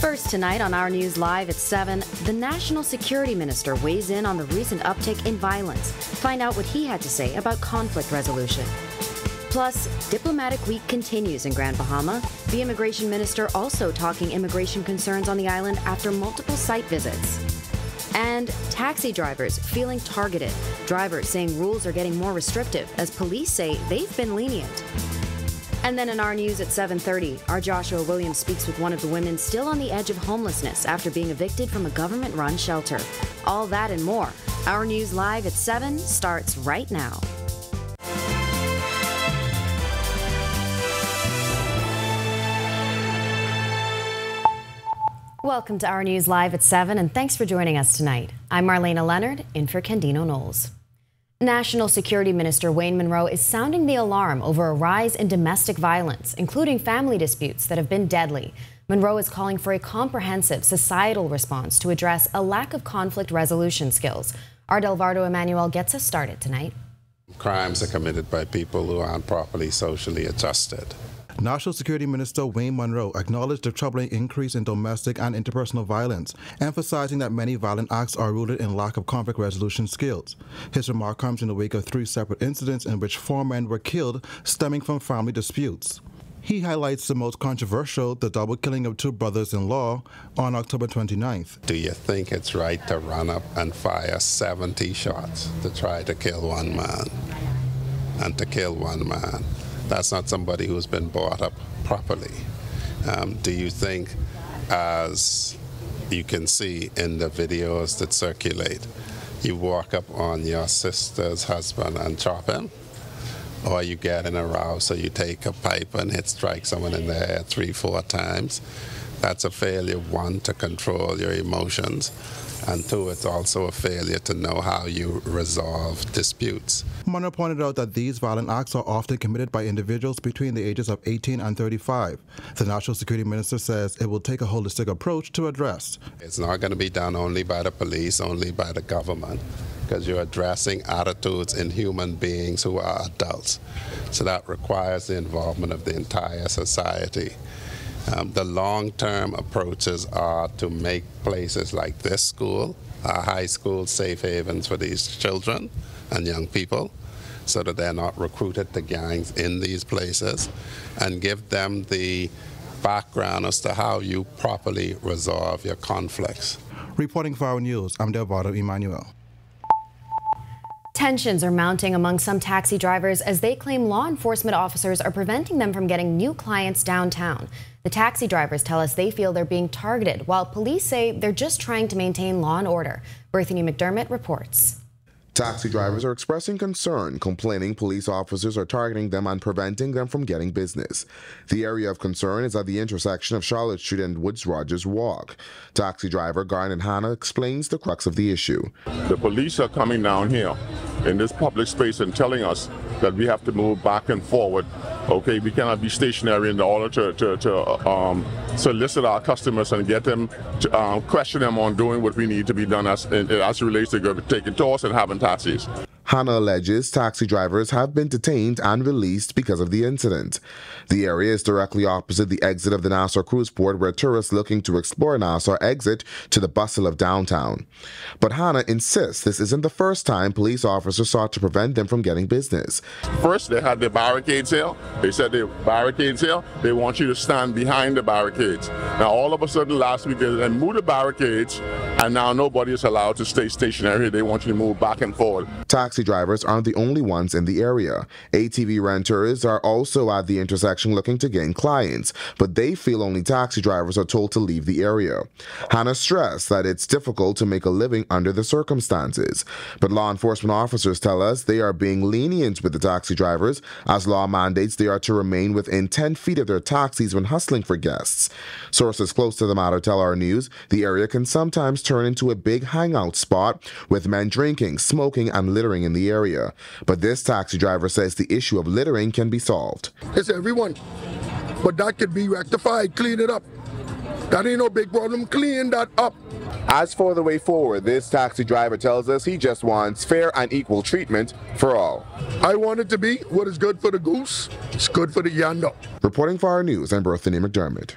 First tonight on Our News Live at 7, the National Security Minister weighs in on the recent uptick in violence. Find out what he had to say about conflict resolution. Plus, diplomatic week continues in Grand Bahama. The immigration minister also talking immigration concerns on the island after multiple site visits. And taxi drivers feeling targeted. Drivers saying rules are getting more restrictive as police say they've been lenient. And then in our news at 7:30, our Joshua Williams speaks with one of the women still on the edge of homelessness after being evicted from a government-run shelter. All that and more. Our News Live at 7 starts right now. Welcome to Our News Live at 7, and thanks for joining us tonight. I'm Marlena Leonard, in for Candino Knowles. National Security Minister Wayne Monroe is sounding the alarm over a rise in domestic violence, including family disputes that have been deadly. Monroe is calling for a comprehensive societal response to address a lack of conflict resolution skills. Our Delvardo Emmanuel gets us started tonight. Crimes are committed by people who aren't properly socially adjusted. National Security Minister Wayne Monroe acknowledged the troubling increase in domestic and interpersonal violence, emphasizing that many violent acts are rooted in lack of conflict resolution skills. His remark comes in the wake of 3 separate incidents in which 4 men were killed stemming from family disputes. He highlights the most controversial, the double killing of 2 brothers-in-law on October 29th. Do you think it's right to run up and fire 70 shots to try to kill one man? And to kill one man, that's not somebody who's been brought up properly. Do you think, as you can see in the videos that circulate, you walk up on your sister's husband and chop him? Or you get in a row, so you take a pipe and strike someone in the head 3-4 times? That's a failure, 1, to control your emotions, and 2, it's also a failure to know how you resolve disputes. Monroe pointed out that these violent acts are often committed by individuals between the ages of 18 and 35. The National Security Minister says it will take a holistic approach to address. It's not going to be done only by the police, only by the government, because you're addressing attitudes in human beings who are adults. So that requires the involvement of the entire society. The long-term approaches are to make places like this school, our high school, safe havens for these children and young people, so that they're not recruited to gangs in these places, and give them the background as to how you properly resolve your conflicts. Reporting for Our News, I'm Delvardo Emmanuel. Tensions are mounting among some taxi drivers as they claim law enforcement officers are preventing them from getting new clients downtown. The taxi drivers tell us they feel they're being targeted, while police say they're just trying to maintain law and order. Berthany McDermott reports. Taxi drivers are expressing concern, complaining police officers are targeting them and preventing them from getting business. The area of concern is at the intersection of Charlotte Street and Woods Rogers Walk. Taxi driver Garnet Hannah explains the crux of the issue. The police are coming down here in this public space and telling us that we have to move back and forward. Okay, we cannot be stationary in order to solicit our customers and get them to question them on doing what we need to be done as it relates to taking tours and having taxis. Hannah alleges taxi drivers have been detained and released because of the incident. The area is directly opposite the exit of the Nassau Cruise Port, where tourists looking to explore Nassau exit to the bustle of downtown. But Hannah insists this isn't the first time police officers sought to prevent them from getting business. First, they had the barricades here. They said the barricades here, they want you to stand behind the barricades. Now, all of a sudden last week, they moved the barricades, and now nobody is allowed to stay stationary. They want you to move back and forward. Taxi drivers aren't the only ones in the area. ATV renters are also at the intersection looking to gain clients, but they feel only taxi drivers are told to leave the area. Hannah stressed that it's difficult to make a living under the circumstances, but law enforcement officers tell us they are being lenient with the taxi drivers, as law mandates they are to remain within 10 feet of their taxis when hustling for guests. Sources close to the matter tell Our News the area can sometimes turn into a big hangout spot with men drinking, smoking, and littering in the area. But this taxi driver says the issue of littering can be solved. It's everyone, but that could be rectified. Clean it up. That ain't no big problem. Clean that up. As for the way forward, this taxi driver tells us he just wants fair and equal treatment for all. I want it to be what is good for the goose, it's good for the gander. Reporting for Our News, I'm Berthany McDermott.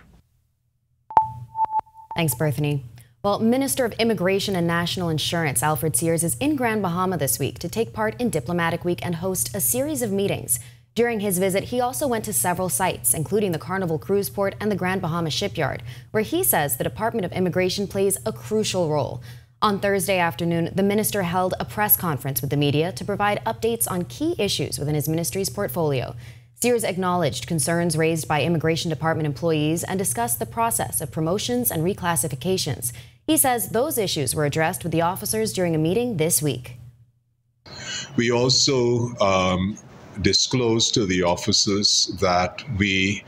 Thanks, Berthany. Well, Minister of Immigration and National Insurance Alfred Sears is in Grand Bahama this week to take part in Diplomatic Week and host a series of meetings. During his visit, he also went to several sites, including the Carnival Cruise Port and the Grand Bahama Shipyard, where he says the Department of Immigration plays a crucial role. On Thursday afternoon, the minister held a press conference with the media to provide updates on key issues within his ministry's portfolio. Sears acknowledged concerns raised by Immigration Department employees and discussed the process of promotions and reclassifications. He says those issues were addressed with the officers during a meeting this week. We also disclosed to the officers that we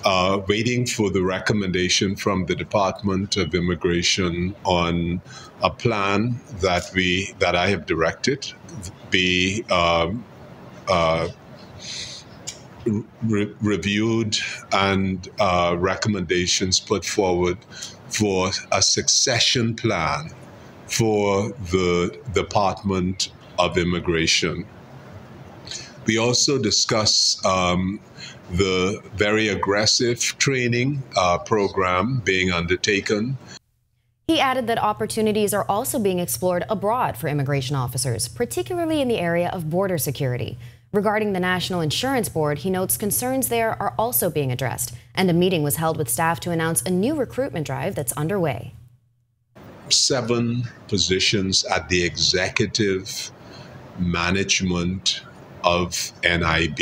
are waiting for the recommendation from the Department of Immigration on a plan that I have directed be reviewed and recommendations put forward for a succession plan for the Department of Immigration. We also discussed the very aggressive training program being undertaken. He added that opportunities are also being explored abroad for immigration officers, particularly in the area of border security. Regarding the National Insurance Board, he notes concerns there are also being addressed, and a meeting was held with staff to announce a new recruitment drive that's underway. 7 positions at the executive management of NIB.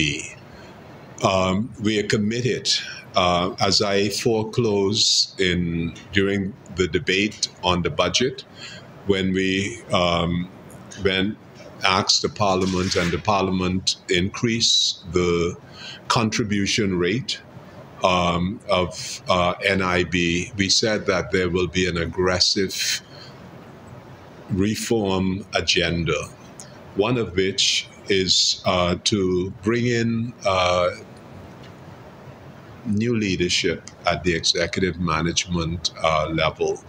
We are committed, as I foreclosed during the debate on the budget, when we asked the Parliament and the Parliament increased the contribution rate of NIB, we said that there will be an aggressive reform agenda, one of which is to bring in new leadership at the executive management level.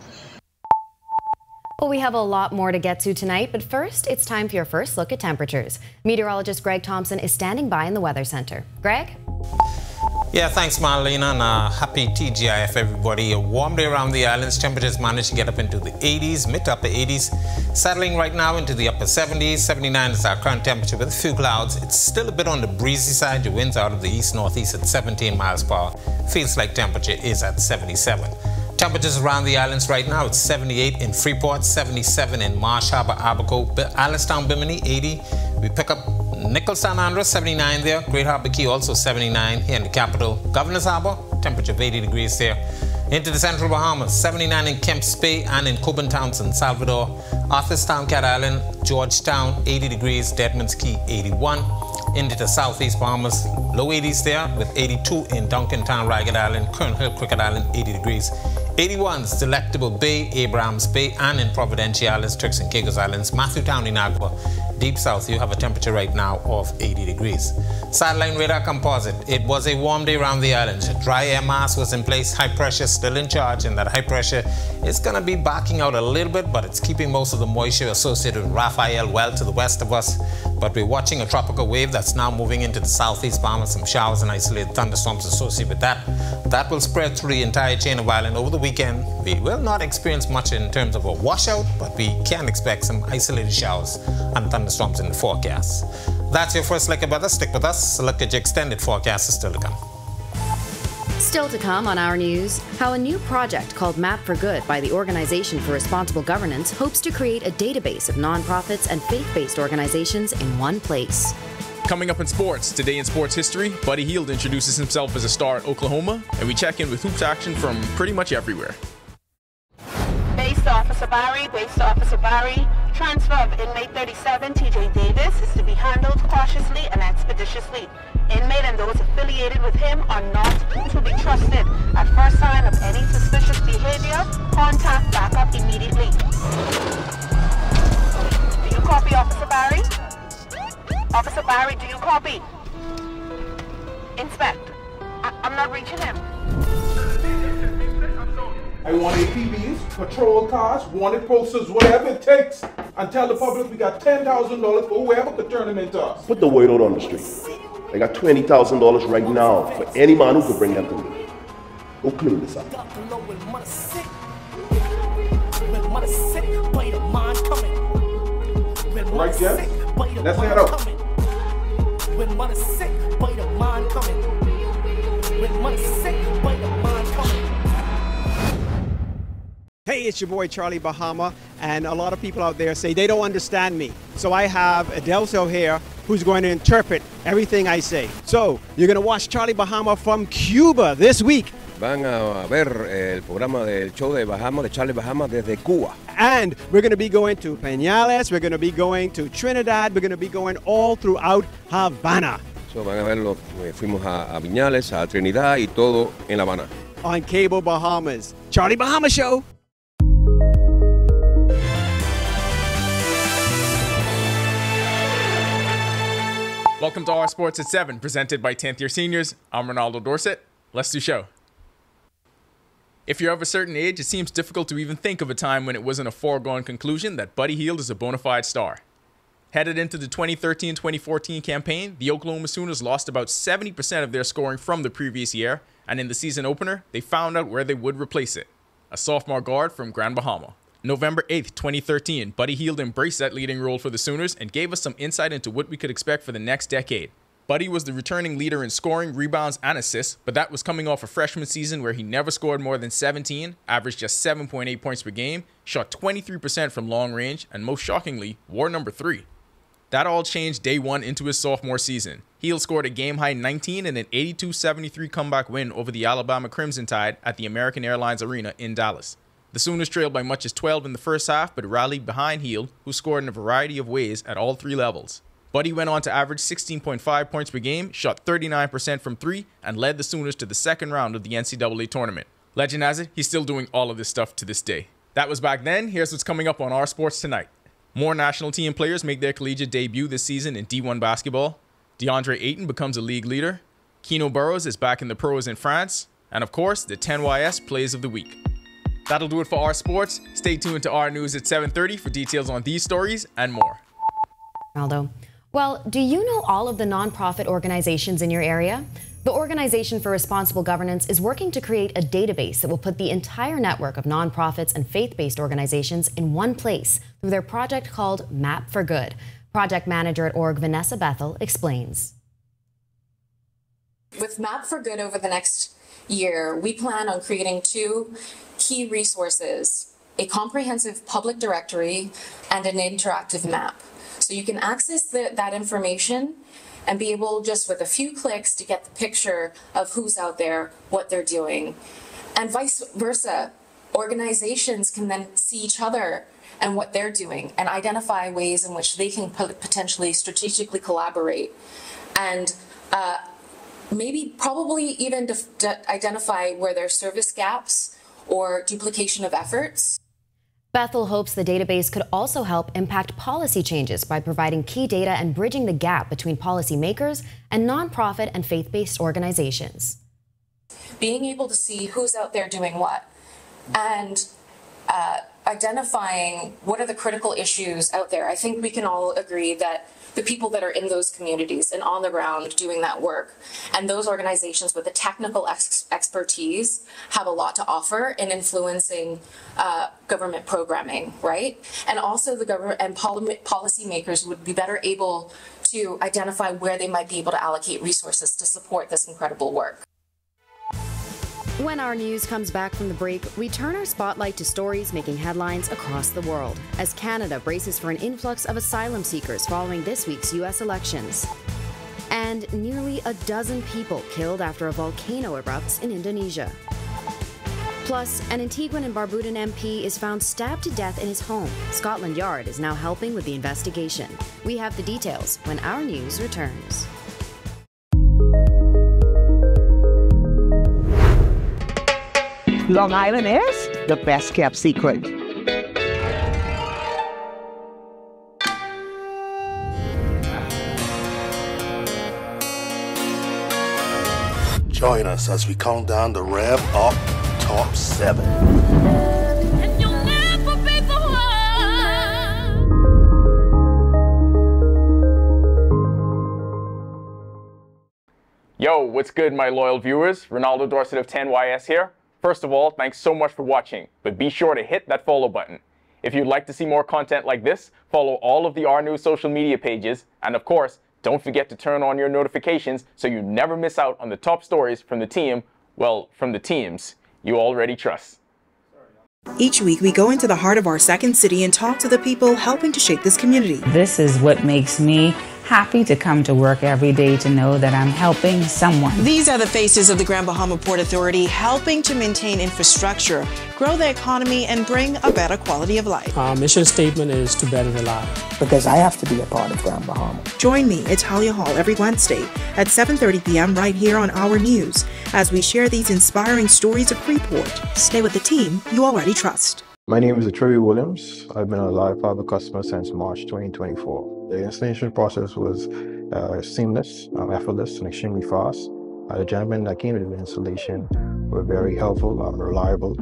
Well, we have a lot more to get to tonight, but first, it's time for your first look at temperatures. Meteorologist Greg Thompson is standing by in the Weather Center. Greg? Yeah, thanks, Marlena, and happy TGIF, everybody. A warm day around the islands. Temperatures managed to get up into the 80s, mid to upper 80s. Settling right now into the upper 70s. 79 is our current temperature with a few clouds. It's still a bit on the breezy side. The winds out of the east-northeast at 17 miles per hour. Feels like temperature is at 77. Temperatures around the islands right now, it's 78 in Freeport, 77 in Marsh Harbor, Abaco, Allenstown, Bimini, 80. We pick up Nicholls, San Andres, 79 there. Great Harbor Key, also 79 here in the capital. Governor's Harbor, temperature of 80 degrees there. Into the central Bahamas, 79 in Kemps Bay and in Coburn Town, San Salvador. Arthurstown, Cat Island, Georgetown, 80 degrees. Deadman's Key, 81. Into the southeast Bahamas, low 80s there with 82 in Duncantown, Ragged Island, Kern Hill, Cricket Island, 80 degrees. 81's Delectable Bay, Abrahams Bay, and in Providenciales, Turks and Caicos Islands, Matthewtown, Inagua. Deep south, you have a temperature right now of 80 degrees. Satellite radar composite. It was a warm day around the islands. A dry air mass was in place, high pressure still in charge, and that high pressure is going to be backing out a little bit, but it's keeping most of the moisture associated with Raphael well to the west of us. But we're watching a tropical wave that's now moving into the southeast Bahamas, some showers and isolated thunderstorms associated with that. That will spread through the entire chain of island over the weekend. We will not experience much in terms of a washout, but we can expect some isolated showers and thunderstorms in the forecast. That's your first look at weather. Stick with us. A look at your extended forecast is still to come. Still to come on Our News, how a new project called Map for Good by the Organization for Responsible Governance hopes to create a database of nonprofits and faith-based organizations in one place. Coming up in sports, today in sports history, Buddy Hield introduces himself as a star at Oklahoma, and we check in with hoops action from pretty much everywhere. Base to Officer Barry. Transfer of inmate 37, TJ Davis, is to be handled cautiously and expeditiously. Inmate and those affiliated with him are not to be trusted. At first sign of any suspicious behavior, contact backup immediately. Do you copy, Officer Barry? Officer Barry, do you copy? Inspect. I'm not reaching him. I want APBs, patrol cars, wanted posters, whatever it takes, and tell the public we got $10,000 for whoever could turn them into us. Put the word out on the street. I got $20,000 right now for any man who could bring them to me. Go clean this up. Right, Jeff? Let's head out. When money's sick, but the mind coming. When money's sick, but the mind coming. Hey, it's your boy Charlie Bahama, and a lot of people out there say they don't understand me. So I have Adelso here who's going to interpret everything I say. So you're going to watch Charlie Bahama from Cuba this week. Van a ver el programa del show de Bahamas, de Charlie Bahama desde Cuba. And we're going to be going to Peñales, we're going to be going to Trinidad, we're going to be going all throughout Havana. So van a verlo, fuimos a Viñales, a Trinidad y todo en La Habana. On Cable Bahamas. Charlie Bahama Show. Welcome to Our Sports at 7, presented by 10th Year Seniors. I'm Ronaldo Dorset. Let's do show. If you're of a certain age, it seems difficult to even think of a time when it wasn't a foregone conclusion that Buddy Hield is a bona fide star. Headed into the 2013-2014 campaign, the Oklahoma Sooners lost about 70% of their scoring from the previous year, and in the season opener, they found out where they would replace it. A sophomore guard from Grand Bahama. November 8th, 2013, Buddy Hield embraced that leading role for the Sooners and gave us some insight into what we could expect for the next decade. Buddy was the returning leader in scoring, rebounds, and assists, but that was coming off a freshman season where he never scored more than 17, averaged just 7.8 points per game, shot 23% from long range, and most shockingly, wore number 3. That all changed day one into his sophomore season. Hield scored a game-high 19 in an 82-73 comeback win over the Alabama Crimson Tide at the American Airlines Arena in Dallas. The Sooners trailed by much as 12 in the first half, but rallied behind Hield, who scored in a variety of ways at all 3 levels. Buddy went on to average 16.5 points per game, shot 39% from 3, and led the Sooners to the second round of the NCAA tournament. Legend has it, he's still doing all of this stuff to this day. That was back then. Here's what's coming up on Our Sports tonight. More national team players make their collegiate debut this season in D1 basketball. DeAndre Ayton becomes a league leader. Keno Burrows is back in the pros in France. And of course, the 10YS Plays of the Week. That'll do it for Our Sports. Stay tuned to Our News at 7:30 for details on these stories and more. Ronaldo. Well, do you know all of the nonprofit organizations in your area? The Organization for Responsible Governance is working to create a database that will put the entire network of nonprofits and faith-based organizations in one place through their project called Map for Good. Project manager at org, Vanessa Bethel, explains. With Map for Good over the next year, we plan on creating 2 key resources, a comprehensive public directory and an interactive map. So you can access that information and be able, just with a few clicks, to get the picture of who's out there, what they're doing. And vice versa, organizations can then see each other and what they're doing and identify ways in which they can potentially strategically collaborate and probably even identify where there are service gaps or duplication of efforts. Bethel hopes the database could also help impact policy changes by providing key data and bridging the gap between policymakers and nonprofit and faith-based organizations. Being able to see who's out there doing what and identifying what are the critical issues out there. I think we can all agree that the people that are in those communities and on the ground doing that work and those organizations with the technical expertise have a lot to offer in influencing government programming, right? And also the government and policymakers would be better able to identify where they might be able to allocate resources to support this incredible work. When our news comes back from the break, we turn our spotlight to stories making headlines across the world as Canada braces for an influx of asylum seekers following this week's U.S. elections. And nearly a dozen people killed after a volcano erupts in Indonesia. Plus, an Antiguan and Barbudan MP is found stabbed to death in his home. Scotland Yard is now helping with the investigation. We have the details when our news returns. Long Island is the best kept secret. Join us as we count down the Rev Up Top 7. Yo, What's good, my loyal viewers? Ronaldo Dorset of 10YS here. First of all, thanks so much for watching, but be sure to hit that follow button. If you'd like to see more content like this, follow all of the Our News social media pages, and of course, don't forget to turn on your notifications so you never miss out on the top stories from the team, well, from the teams you already trust. Each week, we go into the heart of our second city and talk to the people helping to shape this community. This is what makes me happy to come to work every day, to know that I'm helping someone. These are the faces of the Grand Bahama Port Authority, helping to maintain infrastructure, grow the economy, and bring a better quality of life. Our mission statement is to better the life. Because I have to be a part of Grand Bahama. Join me at Talia Hall every Wednesday at 7:30 p.m. right here on Our News as we share these inspiring stories of Freeport. Stay with the team you already trust. My name is Trevi Williams. I've been a Live Fiber customer since March 2024. The installation process was seamless, effortless, and extremely fast. The gentlemen that came to the installation were very helpful, reliable,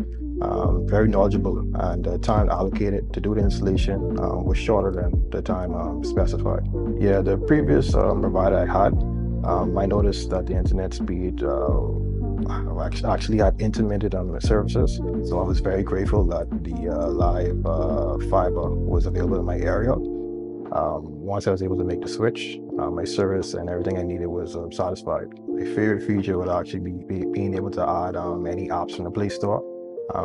very knowledgeable, and the time allocated to do the installation was shorter than the time specified. Yeah, the previous provider I had, I noticed that the internet speed actually had intermittent on the services, so I was very grateful that the live fiber was available in my area. Once I was able to make the switch, my service and everything I needed was satisfied. My favorite feature would actually be being able to add any apps from the Play Store.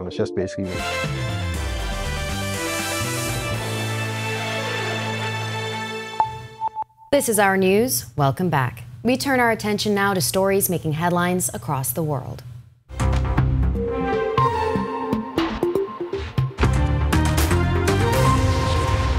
It's just basically This is Our News. Welcome back. We turn our attention now to stories making headlines across the world.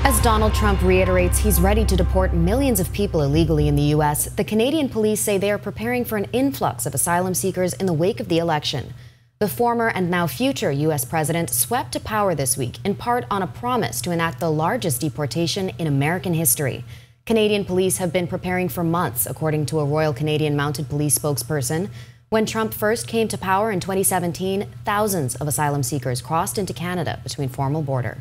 As Donald Trump reiterates he's ready to deport millions of people illegally in the U.S., the Canadian police say they are preparing for an influx of asylum seekers in the wake of the election. The former and now future U.S. president swept to power this week, in part on a promise to enact the largest deportation in American history. Canadian police have been preparing for months, according to a Royal Canadian Mounted Police spokesperson. When Trump first came to power in 2017, thousands of asylum seekers crossed into Canada between formal border.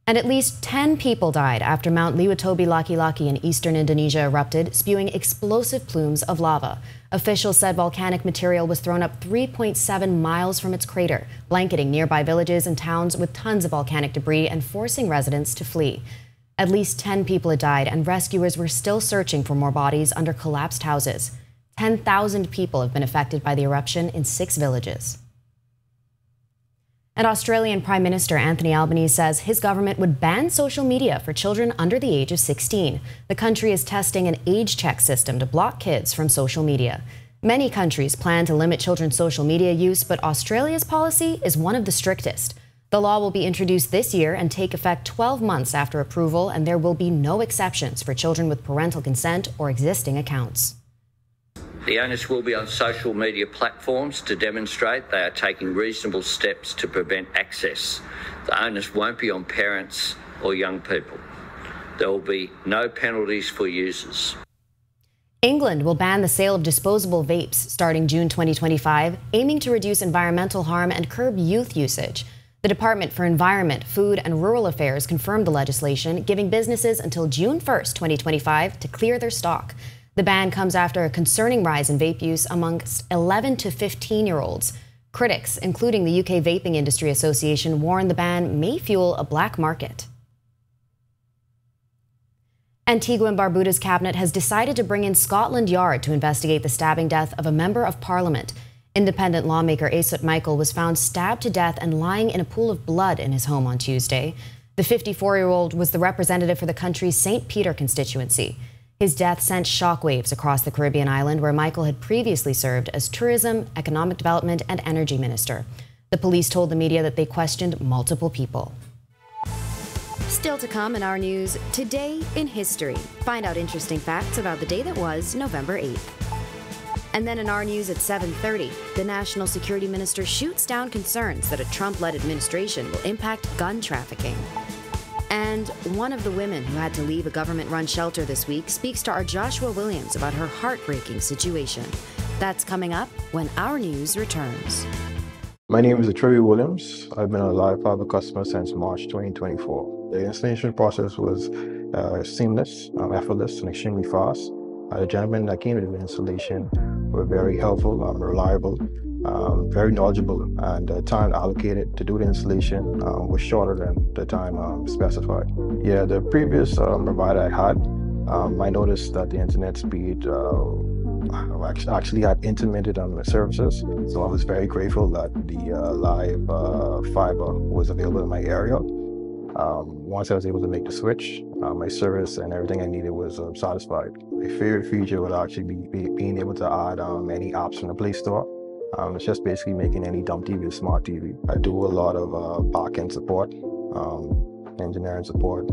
And at least 10 people died after Mount Liwatobi Laki-Laki in eastern Indonesia erupted, spewing explosive plumes of lava. Officials said volcanic material was thrown up 3.7 miles from its crater, blanketing nearby villages and towns with tons of volcanic debris and forcing residents to flee. At least 10 people had died, and rescuers were still searching for more bodies under collapsed houses. 10,000 people have been affected by the eruption in 6 villages. And Australian Prime Minister Anthony Albanese says his government would ban social media for children under the age of 16. The country is testing an age check system to block kids from social media. Many countries plan to limit children's social media use, but Australia's policy is one of the strictest. The law will be introduced this year and take effect 12 months after approval, and there will be no exceptions for children with parental consent or existing accounts. The onus will be on social media platforms to demonstrate they are taking reasonable steps to prevent access. The onus won't be on parents or young people. There will be no penalties for users. England will ban the sale of disposable vapes starting June 2025, aiming to reduce environmental harm and curb youth usage. The Department for Environment, Food and Rural Affairs confirmed the legislation, giving businesses until June 1st, 2025 to clear their stock. The ban comes after a concerning rise in vape use amongst 11 to 15-year-olds. Critics, including the UK Vaping Industry Association, warn the ban may fuel a black market. Antigua and Barbuda's cabinet has decided to bring in Scotland Yard to investigate the stabbing death of a member of Parliament. Independent lawmaker Asut Michael was found stabbed to death and lying in a pool of blood in his home on Tuesday. The 54-year-old was the representative for the country's St. Peter constituency. His death sent shockwaves across the Caribbean island, where Michael had previously served as Tourism, Economic Development and Energy Minister. The police told the media that they questioned multiple people. Still to come in Our News, Today in History. Find out interesting facts about the day that was November 8th. And then in Our News at 7:30, the National Security Minister shoots down concerns that a Trump-led administration will impact gun trafficking. And one of the women who had to leave a government-run shelter this week speaks to our Joshua Williams about her heartbreaking situation. That's coming up when Our News returns. My name is Trevi Williams. I've been a Live Fiber customer since March 2024. The installation process was seamless, effortless, and extremely fast. The gentlemen that came to the installation were very helpful, reliable, very knowledgeable, and the time allocated to do the installation was shorter than the time specified. Yeah, the previous provider I had, I noticed that the internet speed actually had intermittent services, so I was very grateful that the live fiber was available in my area. Once I was able to make the switch, my service and everything I needed was satisfied. My favorite feature would actually be being able to add any apps from the Play Store. It's just basically making any dumb TV a smart TV. I do a lot of back-end support, engineering support,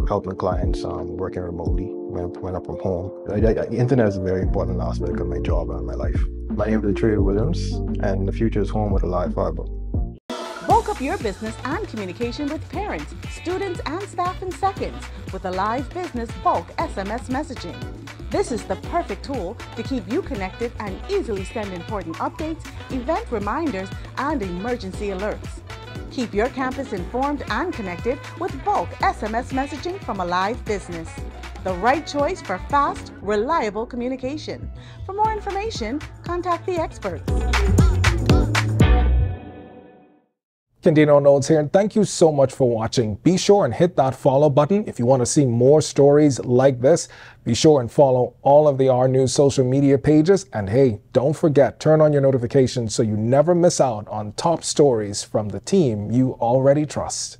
helping clients working remotely when I'm from home. The internet is a very important aspect of my job and my life. My name is Trey Williams, and the future is home with a live fiber. Bulk up your business and communication with parents, students, and staff in seconds with a live business bulk SMS messaging. This is the perfect tool to keep you connected and easily send important updates, event reminders, and emergency alerts. Keep your campus informed and connected with bulk SMS messaging from a live business. The right choice for fast, reliable communication. For more information, contact the experts. Candino Notes here, and thank you so much for watching. Be sure and hit that follow button if you want to see more stories like this. Be sure and follow all of the Our News social media pages. And hey, don't forget, turn on your notifications so you never miss out on top stories from the team you already trust.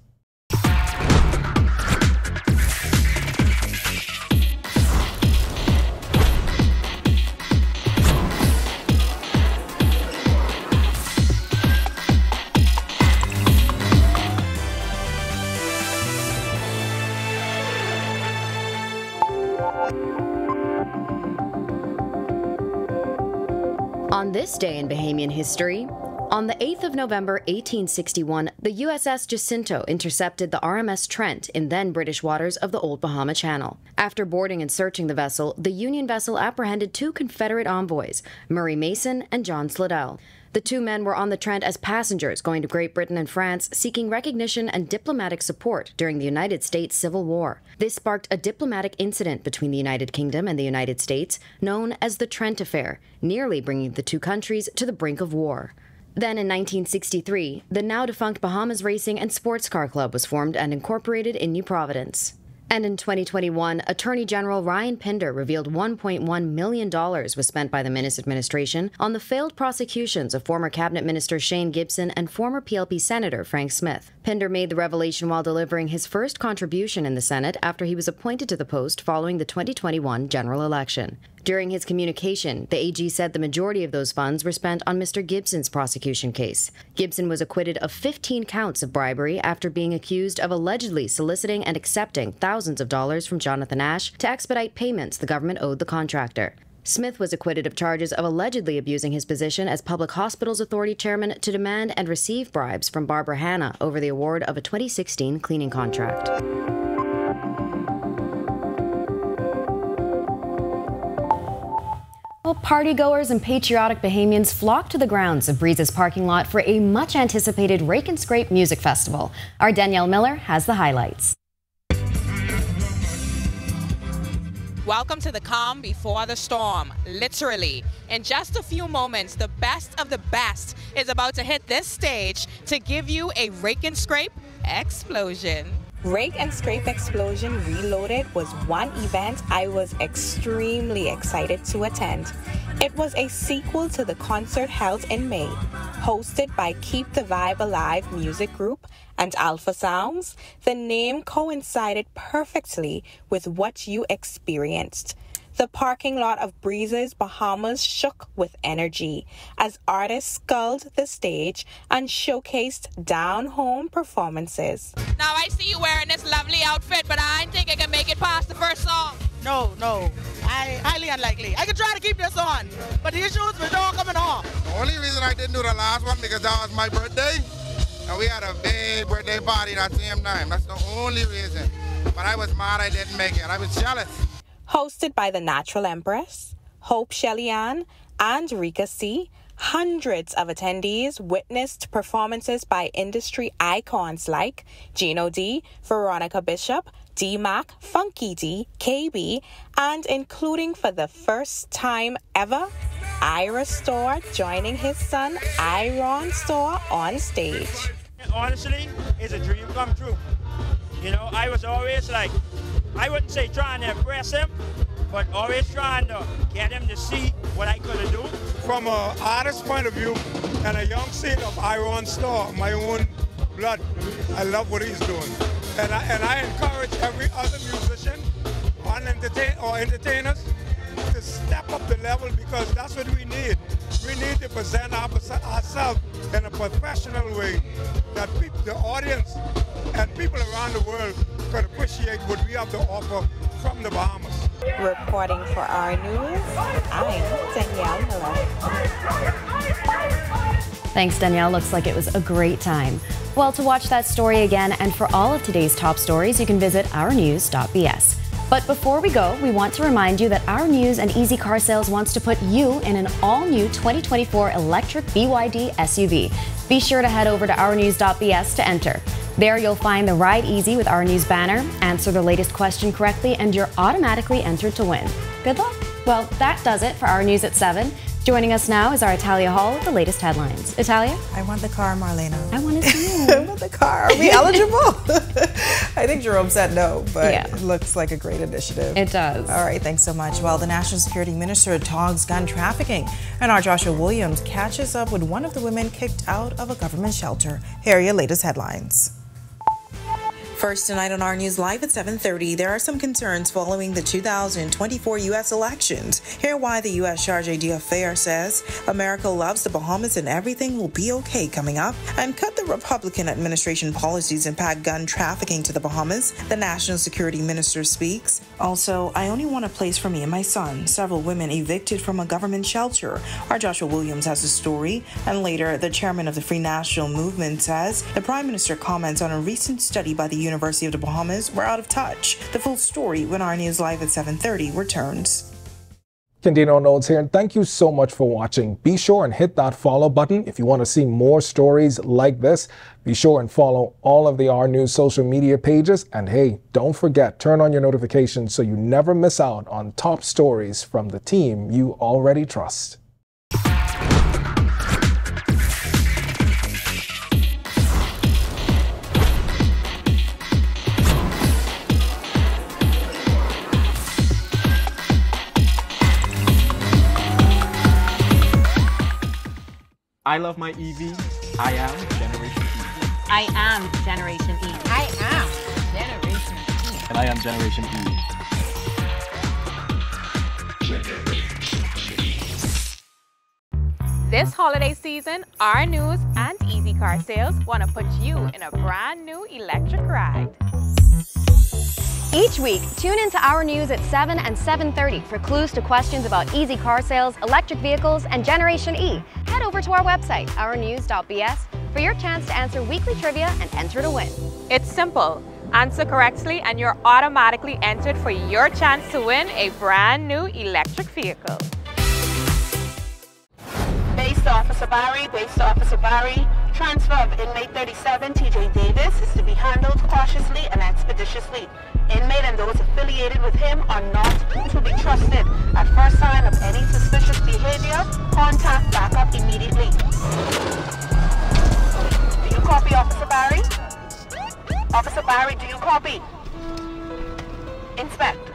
On this day in Bahamian history, on the 8th of November 1861, the USS Jacinto intercepted the RMS Trent in then British waters of the Old Bahama Channel. After boarding and searching the vessel, the Union vessel apprehended two Confederate envoys, Murray Mason and John Slidell. The two men were on the Trent as passengers going to Great Britain and France, seeking recognition and diplomatic support during the United States Civil War. This sparked a diplomatic incident between the United Kingdom and the United States, known as the Trent Affair, nearly bringing the two countries to the brink of war. Then in 1963, the now-defunct Bahamas Racing and Sports Car Club was formed and incorporated in New Providence. And in 2021, Attorney General Ryan Pinder revealed $1.1 million was spent by the Minnis administration on the failed prosecutions of former Cabinet Minister Shane Gibson and former PLP Senator Frank Smith. Pinder made the revelation while delivering his first contribution in the Senate after he was appointed to the post following the 2021 general election. During his communication, the AG said the majority of those funds were spent on Mr. Gibson's prosecution case. Gibson was acquitted of 15 counts of bribery after being accused of allegedly soliciting and accepting thousands of dollars from Jonathan Ash to expedite payments the government owed the contractor. Smith was acquitted of charges of allegedly abusing his position as Public Hospitals Authority chairman to demand and receive bribes from Barbara Hanna over the award of a 2016 cleaning contract. Well, partygoers and patriotic Bahamians flocked to the grounds of Breeze's parking lot for a much-anticipated Rake and Scrape Music Festival. Our Danielle Miller has the highlights. Welcome to the calm before the storm, literally. In just a few moments, the best of the best is about to hit this stage to give you a Rake and Scrape explosion. Rake and Scrape Explosion Reloaded was one event I was extremely excited to attend. It was a sequel to the concert held in May, hosted by Keep the Vibe Alive music group and Alpha Sounds. The name coincided perfectly with what you experienced. The parking lot of Breeze's Bahamas shook with energy as artists sculled the stage and showcased down-home performances. Now I see you wearing this lovely outfit, but I don't think I can make it past the first song. No, highly unlikely. I could try to keep this on, but the issues were all coming off. The only reason I didn't do the last one because that was my birthday, and we had a big birthday party that same time. That's the only reason. But I was mad I didn't make it. I was jealous. Hosted by the Natural Empress, Hope Shelley-Ann, and Rika C., Hundreds of attendees witnessed performances by industry icons like Gino D, Veronica Bishop, D-Mac, Funky D, KB, and including for the first time ever, Ira Store joining his son Iron Store on stage. Honestly, it's a dream come true. You know, I was always like, I wouldn't say trying to impress him, but always trying to get him to see what I could do. From an artist's point of view and a young seed of Iron Store, my own blood, I love what he's doing. And I encourage every other musician or entertainers to step up the level, because that's what we need. We need to present ourselves in a professional way that the audience and people around the world could appreciate what we have to offer from the Bahamas. Reporting for Our News, I'm Danielle Miller. Thanks, Danielle. Looks like it was a great time. Well, to watch that story again and for all of today's top stories, you can visit ournews.bs. But before we go, we want to remind you that Our News and Easy Car Sales wants to put you in an all-new 2024 electric BYD SUV. Be sure to head over to ournews.bs to enter. There you'll find the Ride Easy with Our News banner, answer the latest question correctly, and you're automatically entered to win. Good luck. Well, that does it for Our News at 7. Joining us now is our Italia Hall with the latest headlines. Italia? I want the car, Marlena. I want it too. I want the car. Are we eligible? I think Jerome said no, but yeah. It looks like a great initiative. It does. All right, thanks so much. Well, the National Security Minister talks gun trafficking, and our Joshua Williams catches up with one of the women kicked out of a government shelter. Here are your latest headlines. First tonight on Our News Live at 7:30, there are some concerns following the 2024 U.S. elections. Hear why the U.S. Charge d'Affaires says America loves the Bahamas and everything will be okay coming up. And could the Republican administration policies impact gun trafficking to the Bahamas? The National Security Minister speaks. Also, I only want a place for me and my son. Several women evicted from a government shelter. Our Joshua Williams has a story. And later, the chairman of the Free National Movement says the Prime Minister comments on a recent study by the University of the Bahamas were out of touch. The full story when Our News Live at 7:30 returns. Candino Notes here, and thank you so much for watching. Be sure and hit that follow button if you want to see more stories like this. Be sure and follow all of the Our News social media pages. And hey, don't forget, turn on your notifications so you never miss out on top stories from the team you already trust. I love my EV. I am Generation E. I am Generation E. I am Generation E. And I am Generation E. This holiday season, Our News and Easy Car Sales want to put you in a brand new electric ride. Each week, tune into Our News at 7 and 7:30 for clues to questions about easy car sales, electric vehicles, and Generation E. Head over to our website, ournews.bs, for your chance to answer weekly trivia and enter to win. It's simple. Answer correctly and you're automatically entered for your chance to win a brand new electric vehicle. Base to Officer Barry, base to Officer Barry. Transfer of inmate 37, TJ Davis, is to be handled cautiously and expeditiously. Inmate and those affiliated with him are not to be trusted. At first sign of any suspicious behavior, contact backup immediately. Do you copy, Officer Barry? Officer Barry, do you copy? Inspect.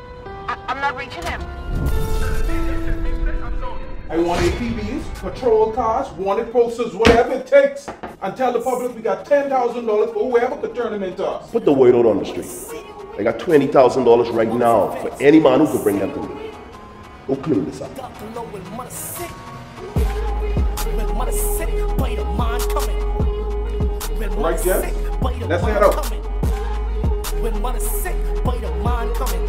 I'm not reaching him. I want APBs, patrol cars, wanted posters, whatever it takes, and tell the public we got $10,000 for whoever could turn them into us. Put the word out on the street. I got $20,000 right now for any man who could bring them to me. Go clean this up. Right, Jeff? Let's head out. When money's sick, but the mind coming.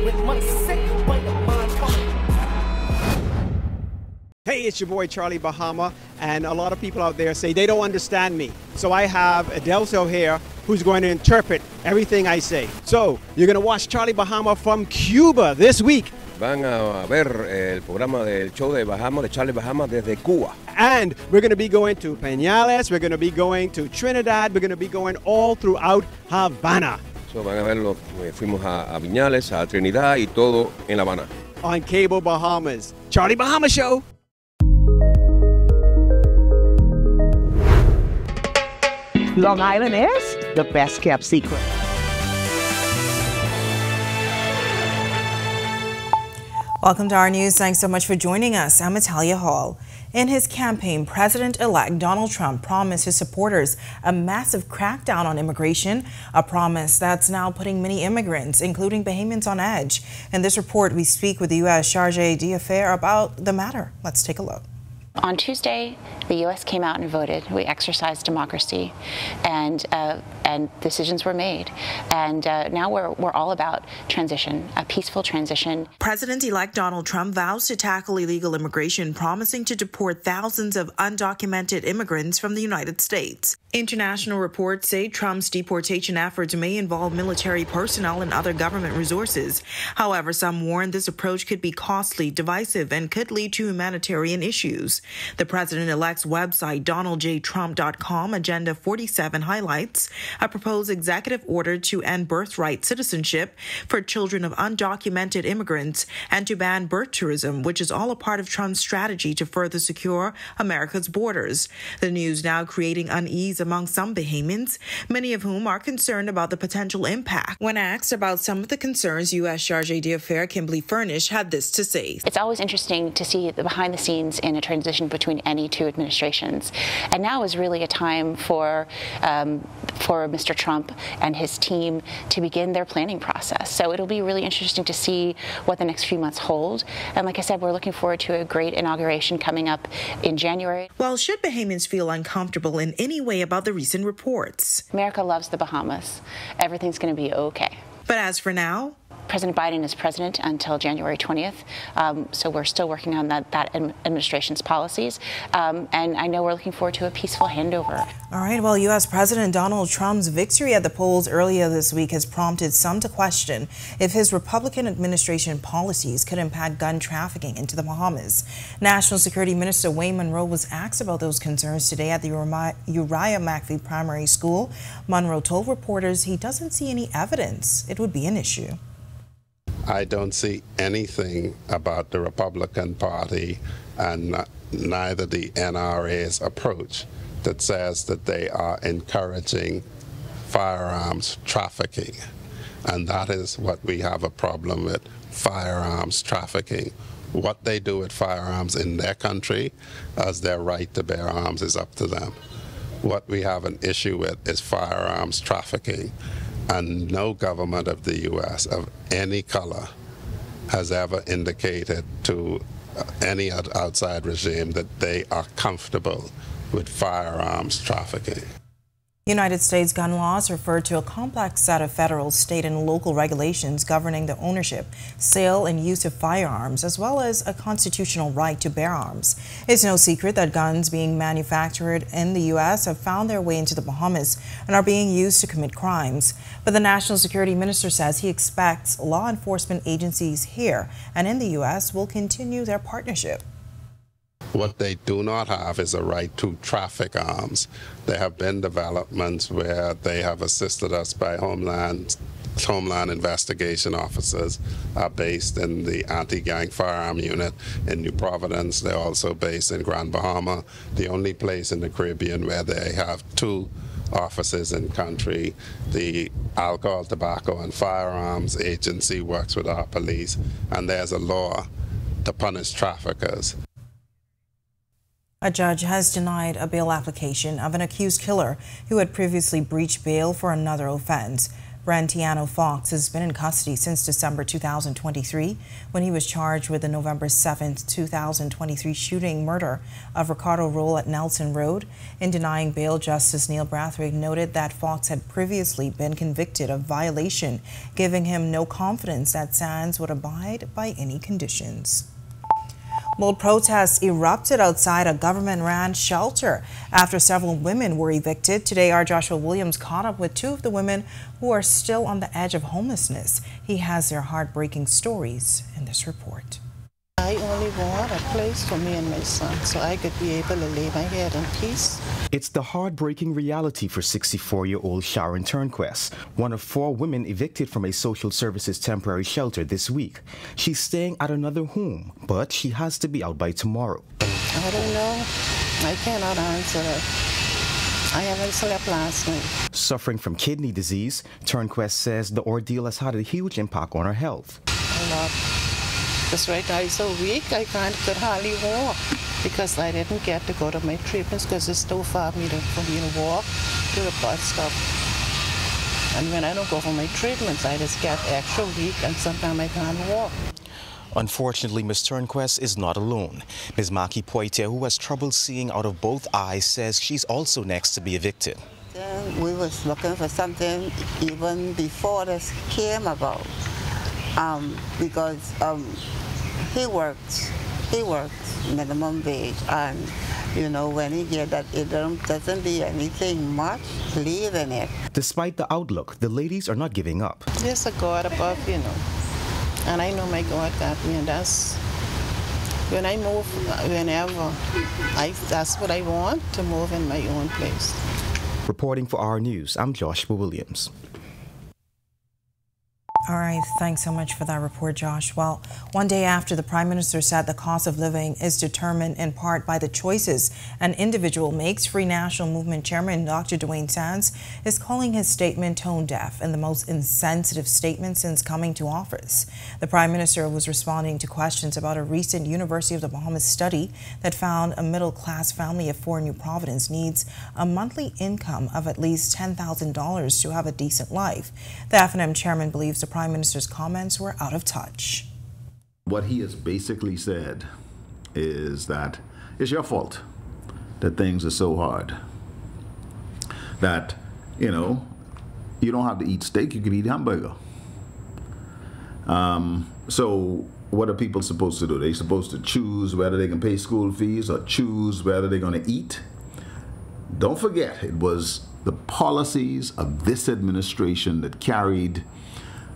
When money's sick, but the mind coming. Hey, it's your boy Charlie Bahama, and a lot of people out there say they don't understand me. So I have Adelso here who's going to interpret everything I say. So you're going to watch Charlie Bahama from Cuba this week. van a ver el programa del show de Bahamas, de Charlie Bahamas desde Cuba. And we're going to be going to Peñales, we're going to be going to Trinidad, we're going to be going all throughout Havana. So van a verlo, fuimos a Viñales, a Trinidad y todo en La Habana. On Cable Bahamas. Charlie Bahama Show. Long Island is the best kept secret. Welcome to our news. Thanks so much for joining us. I'm Natalia Hall. In his campaign, President-elect Donald Trump promised his supporters a massive crackdown on immigration, a promise that's now putting many immigrants, including Bahamians, on edge. In this report, we speak with the U.S. Chargé d'Affaires about the matter. Let's take a look. On Tuesday, the U.S. came out and voted. We exercised democracy, and decisions were made. And now we're all about transition, a peaceful transition. President-elect Donald Trump vows to tackle illegal immigration, promising to deport thousands of undocumented immigrants from the United States. International reports say Trump's deportation efforts may involve military personnel and other government resources. However, some warn this approach could be costly, divisive, and could lead to humanitarian issues. The president-elect's website, donaldjtrump.com, Agenda 47 highlights a proposed executive order to end birthright citizenship for children of undocumented immigrants and to ban birth tourism, which is all a part of Trump's strategy to further secure America's borders. The news now creating unease among some Bahamians, many of whom are concerned about the potential impact. When asked about some of the concerns, U.S. Chargé d'Affaires Kimberly Furnish had this to say. It's always interesting to see the behind the scenes in a transition between any two administrations. And now is really a time for Mr. Trump and his team to begin their planning process. So it'll be really interesting to see what the next few months hold. And like I said, we're looking forward to a great inauguration coming up in January. Well, should Bahamians feel uncomfortable in any way about the recent reports? America loves the Bahamas. Everything's going to be okay. But as for now, President Biden is president until January 20th, so we're still working on that administration's policies, and I know we're looking forward to a peaceful handover. All right, well, U.S. President Donald Trump's victory at the polls earlier this week has prompted some to question if his Republican administration policies could impact gun trafficking into the Bahamas. National Security Minister Wayne Monroe was asked about those concerns today at the Uriah McAfee Primary School. Monroe told reporters he doesn't see any evidence it would be an issue. I don't see anything about the Republican Party and neither the NRA's approach that says that they are encouraging firearms trafficking. And that is what we have a problem with, firearms trafficking. What they do with firearms in their country as their right to bear arms is up to them. What we have an issue with is firearms trafficking. And no government of the U.S. of any color has ever indicated to any outside regime that they are comfortable with firearms trafficking. United States gun laws refer to a complex set of federal, state, and local regulations governing the ownership, sale, and use of firearms, as well as a constitutional right to bear arms. It's no secret that guns being manufactured in the U.S. have found their way into the Bahamas and are being used to commit crimes. But the National Security Minister says he expects law enforcement agencies here and in the U.S. will continue their partnership. What they do not have is a right to traffic arms. There have been developments where they have assisted us by Homeland investigation officers are based in the anti-gang firearm unit in New Providence. They're also based in Grand Bahama, the only place in the Caribbean where they have two offices in country. The Alcohol, Tobacco, and Firearms Agency works with our police, and there's a law to punish traffickers. A judge has denied a bail application of an accused killer who had previously breached bail for another offense. Brentiano Fox has been in custody since December 2023 when he was charged with the November 7, 2023 shooting murder of Ricardo Roll at Nelson Road. In denying bail, Justice Neil Brathwaite noted that Fox had previously been convicted of violation, giving him no confidence that Sands would abide by any conditions. Well, protests erupted outside a government-run shelter after several women were evicted. Today, our Joshua Williams caught up with two of the women who are still on the edge of homelessness. He has their heartbreaking stories in this report. I only want a place for me and my son so I could be able to lay my head in peace. It's the heartbreaking reality for 64-year-old Sharon Turnquest, one of 4 women evicted from a social services temporary shelter this week. She's staying at another home, but she has to be out by tomorrow. I don't know. I cannot answer that. I haven't slept last night. Suffering from kidney disease, Turnquest says the ordeal has had a huge impact on her health. A lot. Because right now I'm so weak, I could hardly walk because I didn't get to go to my treatments because it's too far for me to walk to the bus stop. And when I don't go for my treatments, I just get extra weak and sometimes I can't walk. Unfortunately, Ms. Turnquest is not alone. Ms. Maki Poitier, who has trouble seeing out of both eyes, says she's also next to be evicted. We was looking for something even before this came about. Because he works minimum wage, and you know when he get that it doesn't be anything much, leave in it. Despite the outlook, the ladies are not giving up. There's a God above, you know, and I know my God got me, and that's when I move, whenever that's what I want, to move in my own place. Reporting for Our News, I'm Joshua Williams. All right, thanks so much for that report, Josh. Well, one day after the Prime Minister said the cost of living is determined in part by the choices an individual makes, Free National Movement Chairman Dr. Dwayne Sands is calling his statement tone deaf and the most insensitive statement since coming to office. The Prime Minister was responding to questions about a recent University of the Bahamas study that found a middle-class family of 4 New Providence needs a monthly income of at least $10,000 to have a decent life. The F&M chairman believes the Prime Minister's comments were out of touch. What he has basically said is that it's your fault that things are so hard. That, you know, you don't have to eat steak, you can eat hamburger. So what are people supposed to do? They're supposed to choose whether they can pay school fees or choose whether they're going to eat. Don't forget, it was the policies of this administration that carried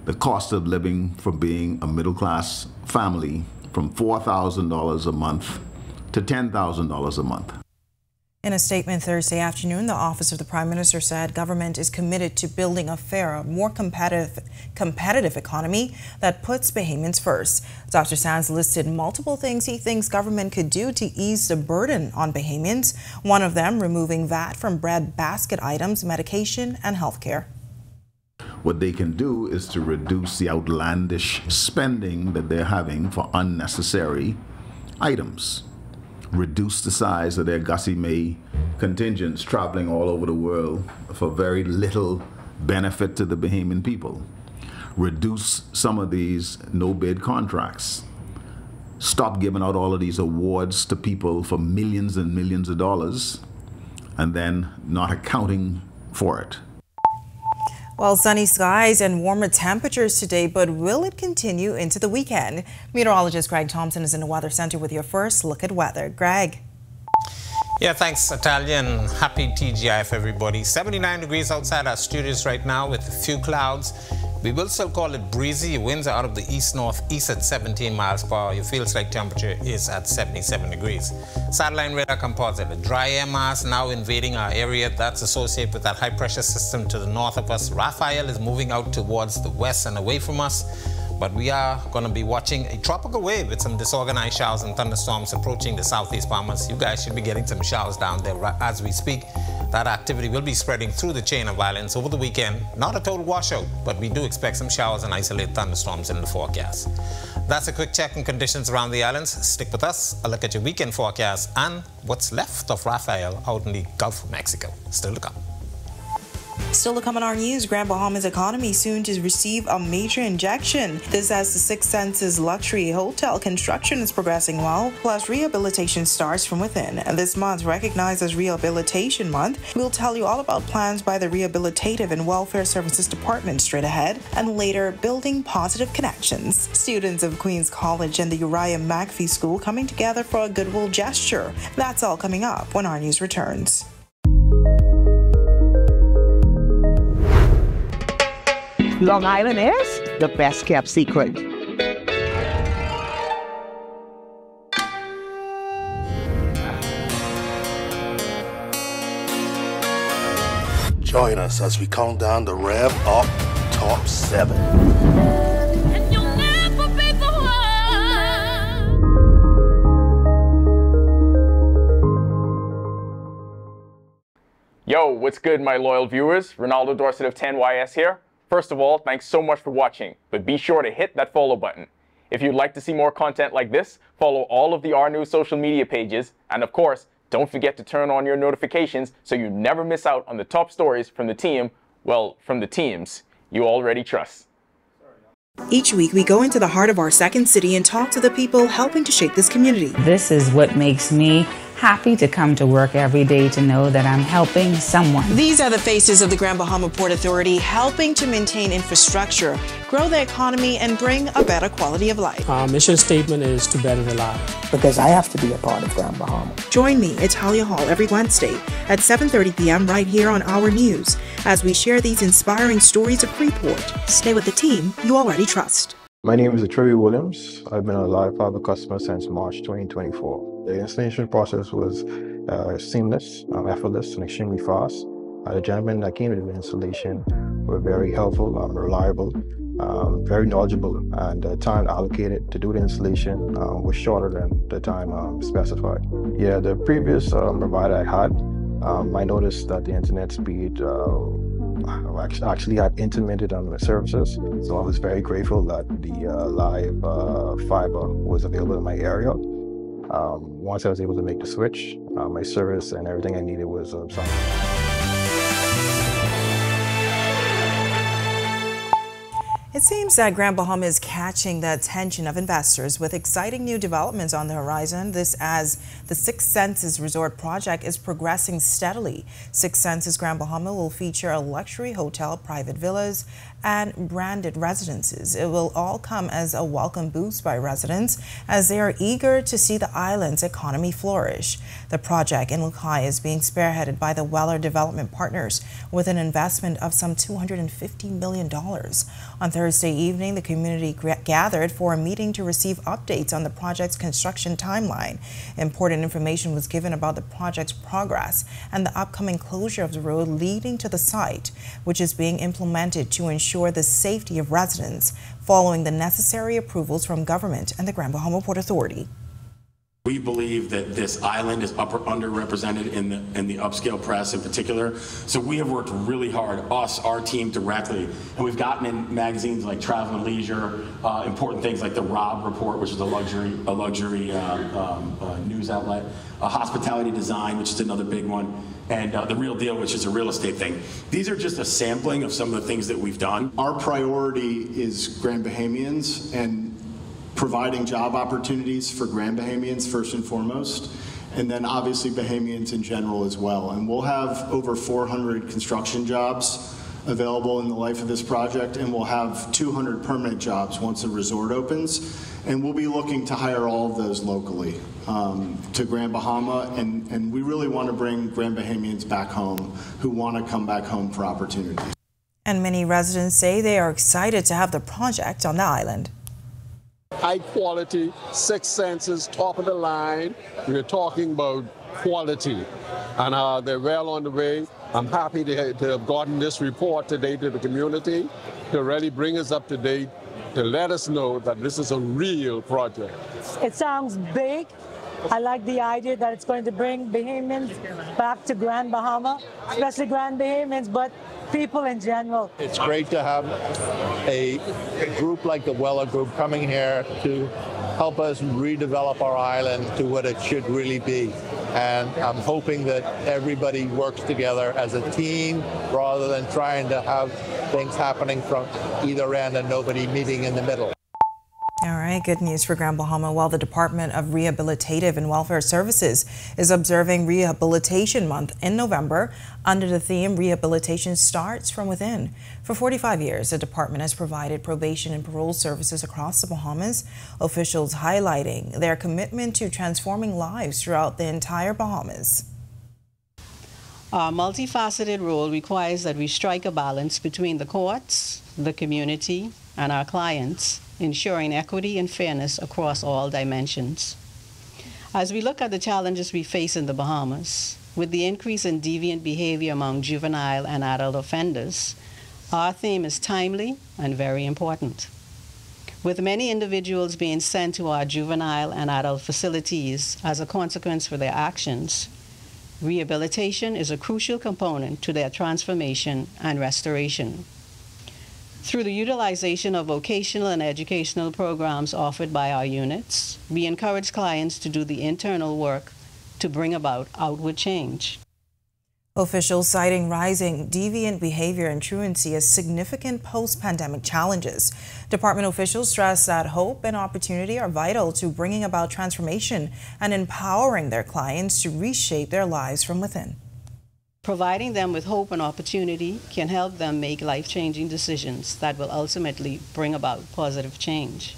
the cost of living for being a middle-class family from $4,000 a month to $10,000 a month. In a statement Thursday afternoon, the Office of the Prime Minister said government is committed to building a fairer, more competitive economy that puts Bahamians first. Dr. Sands listed multiple things he thinks government could do to ease the burden on Bahamians, one of them removing VAT from bread basket items, medication, and health care. What they can do is to reduce the outlandish spending that they're having for unnecessary items. Reduce the size of their Gussie May contingents traveling all over the world for very little benefit to the Bahamian people. Reduce some of these no-bid contracts. Stop giving out all of these awards to people for millions and millions of dollars and then not accounting for it. Well, sunny skies and warmer temperatures today, but will it continue into the weekend? Meteorologist Greg Thompson is in the Weather Center with your first look at weather. Greg. Yeah, thanks, Natalia, and happy TGIF, everybody. 79 degrees outside our studios right now with a few clouds. We will still call it breezy. Winds are out of the east-northeast at 17 miles per hour. Your feels-like temperature is at 77 degrees. Satellite radar composite, a dry air mass now invading our area. That's associated with that high-pressure system to the north of us. Raphael is moving out towards the west and away from us. But we are going to be watching a tropical wave with some disorganized showers and thunderstorms approaching the southeast Bahamas. You guys should be getting some showers down there as we speak. That activity will be spreading through the chain of islands over the weekend. Not a total washout, but we do expect some showers and isolated thunderstorms in the forecast. That's a quick check on conditions around the islands. Stick with us. A look at your weekend forecast and what's left of Raphael out in the Gulf of Mexico. Still to come. Still to come on our news, Grand Bahamas economy soon to receive a major injection. This as the Six Senses luxury hotel construction is progressing well, plus rehabilitation starts from within. And this month, recognized as Rehabilitation Month, we'll tell you all about plans by the Rehabilitative and Welfare Services Department straight ahead, and later, building positive connections. Students of Queen's College and the Uriah McPhee School coming together for a goodwill gesture. That's all coming up when our news returns. Long Island is the best kept secret. Join us as we count down the Rev Up Top 7. Yo, what's good, my loyal viewers? Ronaldo Dorset of 10YS here. First of all, thanks so much for watching, but be sure to hit that follow button. If you'd like to see more content like this, follow all of the Our News social media pages, and of course, don't forget to turn on your notifications so you never miss out on the top stories from the team, well, from the teams you already trust. Each week, we go into the heart of our second city and talk to the people helping to shape this community. This is what makes me happy to come to work every day, to know that I'm helping someone. These are the faces of the Grand Bahama Port Authority, helping to maintain infrastructure, grow the economy, and bring a better quality of life. Our mission statement is to better the life. Because I have to be a part of Grand Bahama. Join me, Italia Hall, every Wednesday at 7:30 p.m. right here on Our News as we share these inspiring stories of Freeport. Stay with the team you already trust. My name is Troy Williams. I've been a Live Fiber customer since March 2024. The installation process was seamless, effortless, and extremely fast. The gentlemen that came to the installation were very helpful, reliable, very knowledgeable, and the time allocated to do the installation was shorter than the time specified. Yeah, the previous provider I had, I noticed that the internet speed actually had intermittent on the services, so I was very grateful that the live fiber was available in my area. Once I was able to make the switch, my service and everything I needed was signed. It seems that Grand Bahama is catching the attention of investors with exciting new developments on the horizon. This as the Six Senses Resort project is progressing steadily. Six Senses Grand Bahama will feature a luxury hotel, private villas, and branded residences. It will all come as a welcome boost by residents as they are eager to see the island's economy flourish. The project in Lukai is being spearheaded by the Weller Development Partners with an investment of some $250 million. On Thursday evening, the community gathered for a meeting to receive updates on the project's construction timeline. Important information was given about the project's progress and the upcoming closure of the road leading to the site, which is being implemented to ensure the safety of residents following the necessary approvals from government and the Grand Bahama Port Authority. We believe that this island is underrepresented in the upscale press in particular. So we have worked really hard, our team directly, and we've gotten in magazines like Travel and Leisure, important things like the Rob Report, which is a luxury news outlet, Hospitality Design, which is another big one, and The Real Deal, which is a real estate thing. These are just a sampling of some of the things that we've done. Our priority is Grand Bahamians and providing job opportunities for Grand Bahamians first and foremost, and then obviously Bahamians in general as well. And we'll have over 400 construction jobs available in the life of this project, and we'll have 200 permanent jobs once the resort opens. And we'll be looking to hire all of those locally to Grand Bahama, and we really want to bring Grand Bahamians back home who want to come back home for opportunities. And many residents say they are excited to have the project on the island. High quality, Six Senses, top of the line. We're talking about quality, and they're well on the way. I'm happy to have gotten this report today to the community to really bring us up to date, to let us know that this is a real project. It sounds big. I like the idea that it's going to bring Bahamians back to Grand Bahama, especially Grand Bahamians, but people in general. It's great to have a group like the Weller Group coming here to help us redevelop our island to what it should really be. And I'm hoping that everybody works together as a team rather than trying to have things happening from either end and nobody meeting in the middle. All right, good news for Grand Bahama. While the Department of Rehabilitative and Welfare Services is observing Rehabilitation Month in November under the theme Rehabilitation Starts from Within. For 45 years, the department has provided probation and parole services across the Bahamas, officials highlighting their commitment to transforming lives throughout the entire Bahamas. Our multifaceted role requires that we strike a balance between the courts, the community, and our clients, ensuring equity and fairness across all dimensions. As we look at the challenges we face in the Bahamas, with the increase in deviant behavior among juvenile and adult offenders, our theme is timely and very important. With many individuals being sent to our juvenile and adult facilities as a consequence for their actions, rehabilitation is a crucial component to their transformation and restoration. Through the utilization of vocational and educational programs offered by our units, we encourage clients to do the internal work to bring about outward change. Officials citing rising deviant behavior and truancy as significant post-pandemic challenges. Department officials stress that hope and opportunity are vital to bringing about transformation and empowering their clients to reshape their lives from within. Providing them with hope and opportunity can help them make life-changing decisions that will ultimately bring about positive change.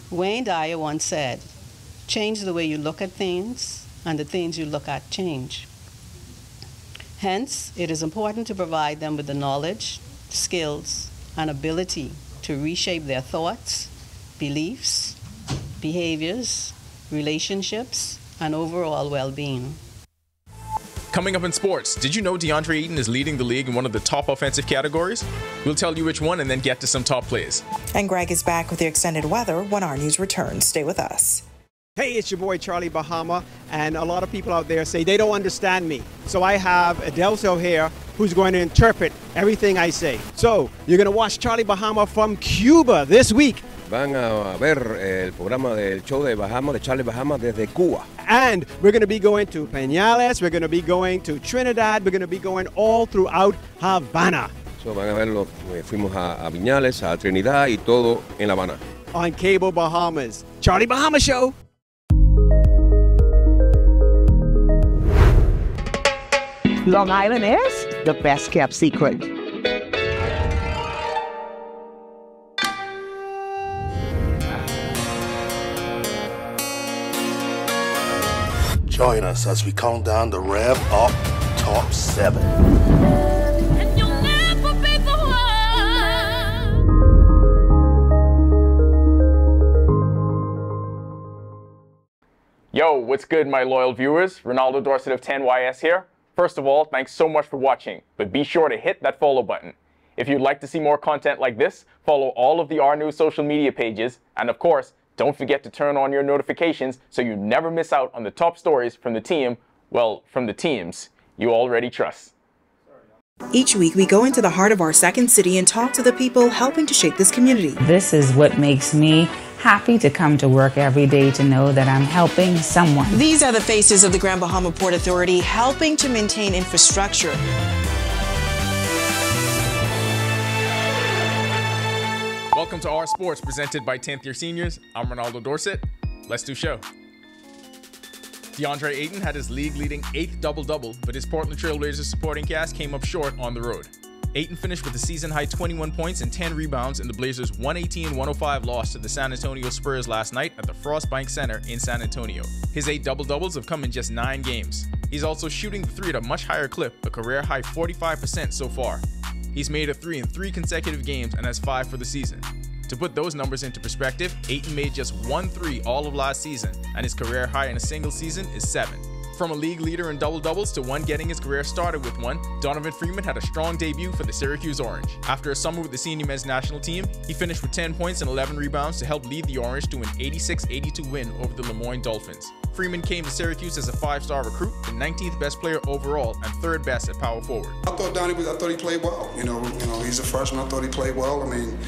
Wayne Dyer once said, "Change the way you look at things, and the things you look at change." Hence, it is important to provide them with the knowledge, skills, and ability to reshape their thoughts, beliefs, behaviors, relationships, and overall well-being. Coming up in sports, did you know DeAndre Ayton is leading the league in one of the top offensive categories? We'll tell you which one and then get to some top plays. And Greg is back with the extended weather when our news returns. Stay with us. Hey, it's your boy Charlie Bahama, and a lot of people out there say they don't understand me. So I have Adelso here who's going to interpret everything I say. So you're going to watch Charlie Bahama from Cuba this week. Van a ver el programa del show de Bahamas, de Charlie Bahama desde Cuba. And we're going to be going to Peñales, we're going to be going to Trinidad, we're going to be going all throughout Havana. So van a verlo, fuimos a Viñales, a Trinidad y todo en La Habana. On Cable Bahamas. Charlie Bahama Show. Long Island is the best kept secret. Join us as we count down the Rev Up Top 7. Yo, what's good, my loyal viewers? Ronaldo Dorset of 10YS here. First of all, thanks so much for watching, but be sure to hit that follow button. If you'd like to see more content like this, follow all of the Our News social media pages, and of course, don't forget to turn on your notifications so you never miss out on the top stories from the team, well, from the teams you already trust. Each week, we go into the heart of our second city and talk to the people helping to shape this community. This is what makes me happy to come to work every day, to know that I'm helping someone. These are the faces of the Grand Bahama Port Authority helping to maintain infrastructure. Welcome to Our Sports, presented by 10th Year Seniors. I'm Ronaldo Dorset. Let's do show. DeAndre Ayton had his league-leading 8th double-double, but his Portland Trail Blazers supporting cast came up short on the road. Ayton finished with a season-high 21 points and 10 rebounds in the Blazers' 118-105 loss to the San Antonio Spurs last night at the Frostbank Center in San Antonio. His 8 double-doubles have come in just 9 games. He's also shooting the three at a much higher clip, a career-high 45% so far. He's made a 3 in 3 consecutive games and has 5 for the season. To put those numbers into perspective, Ayton made just 1 3 all of last season, and his career high in a single season is 7. From a league leader in double-doubles to one getting his career started with one, Donovan Freeman had a strong debut for the Syracuse Orange. After a summer with the senior men's national team, he finished with 10 points and 11 rebounds to help lead the Orange to an 86-82 win over the Lemoyne Dolphins. Freeman came to Syracuse as a 5-star recruit, the 19th best player overall and 3rd best at power forward. I thought he played well. You know, he's a freshman. I thought he played well. I mean,